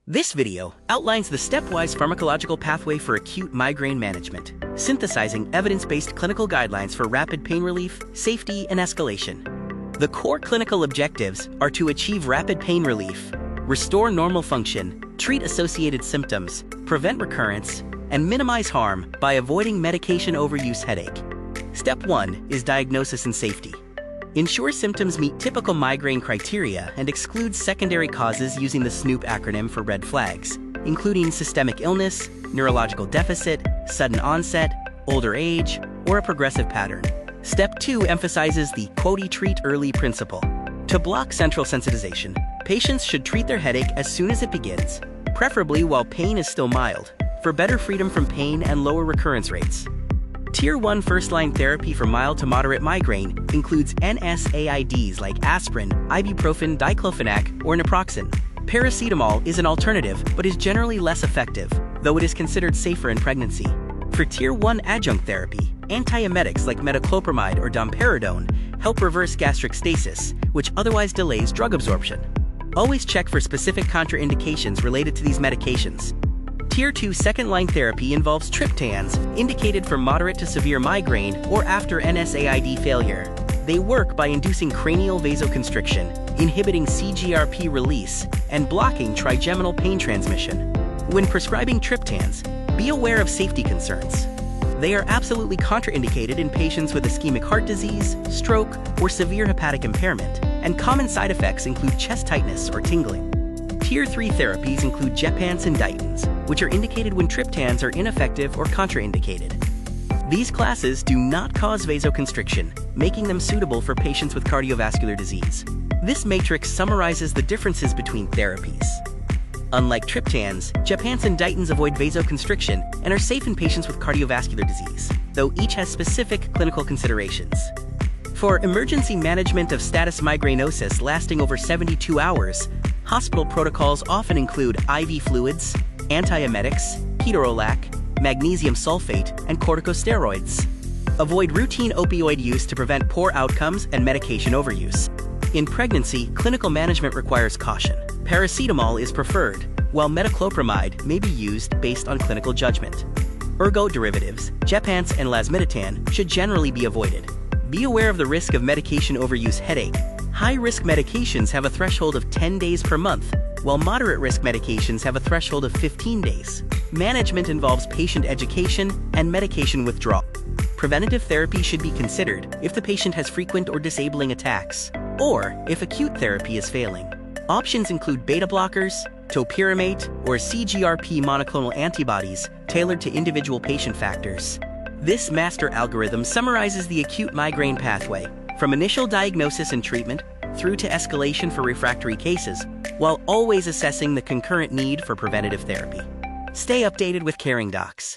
This video outlines the stepwise pharmacological pathway for acute migraine management, synthesizing evidence-based clinical guidelines for rapid pain relief, safety, and escalation. The core clinical objectives are to achieve rapid pain relief, restore normal function, treat associated symptoms, prevent recurrence, and minimize harm by avoiding medication-overuse headache. Step 1 is diagnosis and safety. Ensure symptoms meet typical migraine criteria and exclude secondary causes using the SNOOP acronym for red flags, including systemic illness, neurological deficit, sudden onset, older age, or a progressive pattern. Step 2 emphasizes the treat early principle. To block central sensitization, patients should treat their headache as soon as it begins, preferably while pain is still mild, for better freedom from pain and lower recurrence rates. Tier 1 first-line therapy for mild to moderate migraine includes NSAIDs like aspirin, ibuprofen, diclofenac, or naproxen. Paracetamol is an alternative but is generally less effective, though it is considered safer in pregnancy. For Tier 1 adjunct therapy, antiemetics like metoclopramide or domperidone help reverse gastric stasis, which otherwise delays drug absorption. Always check for specific contraindications related to these medications. Tier 2 second-line therapy involves triptans, indicated for moderate to severe migraine or after NSAID failure. They work by inducing cranial vasoconstriction, inhibiting CGRP release, and blocking trigeminal pain transmission. When prescribing triptans, be aware of safety concerns. They are absolutely contraindicated in patients with ischemic heart disease, stroke, or severe hepatic impairment, and common side effects include chest tightness or tingling. Tier 3 therapies include gepants and dietins, which are indicated when triptans are ineffective or contraindicated. These classes do not cause vasoconstriction, making them suitable for patients with cardiovascular disease. This matrix summarizes the differences between therapies. Unlike triptans, gepants and dietins avoid vasoconstriction and are safe in patients with cardiovascular disease, though each has specific clinical considerations. For emergency management of status migrainosus lasting over 72 hours, hospital protocols often include IV fluids, antiemetics, ketorolac, magnesium sulfate, and corticosteroids. Avoid routine opioid use to prevent poor outcomes and medication overuse. In pregnancy, clinical management requires caution. Paracetamol is preferred, while metoclopramide may be used based on clinical judgment. Ergot derivatives, gepants and lasmiditan, should generally be avoided. Be aware of the risk of medication overuse headache. High-risk medications have a threshold of 10 days per month, while moderate-risk medications have a threshold of 15 days. Management involves patient education and medication withdrawal. Preventative therapy should be considered if the patient has frequent or disabling attacks, or if acute therapy is failing. Options include beta blockers, topiramate, or CGRP monoclonal antibodies tailored to individual patient factors. This master algorithm summarizes the acute migraine pathway, from initial diagnosis and treatment through to escalation for refractory cases, while always assessing the concurrent need for preventative therapy. Stay updated with Caring Docs.